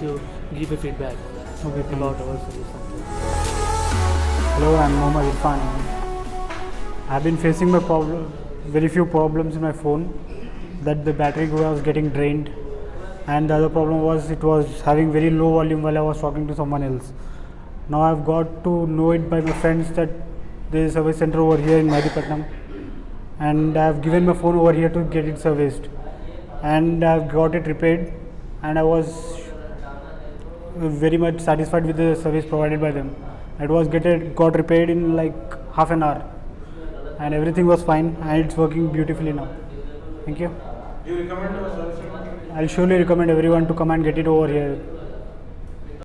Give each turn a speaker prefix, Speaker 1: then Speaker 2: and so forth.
Speaker 1: you give a feedback about our service center.
Speaker 2: Hello, I'm Mohammad Irfan. I've been facing very few problems in my phone, that the battery was getting drained, and the other problem was it was having very low volume while I was talking to someone else. Now I've got to know it by my friends that there is a service center over here in Mehdipatnam, and I've given my phone over here to get it serviced, and I've got it repaired, and I was very much satisfied with the service provided by them. It got repaired in like half an hour, and everything was fine, and it's working beautifully now. Thank you.
Speaker 3: Do you recommend our service center?
Speaker 2: I'll surely recommend everyone to come and get it over here.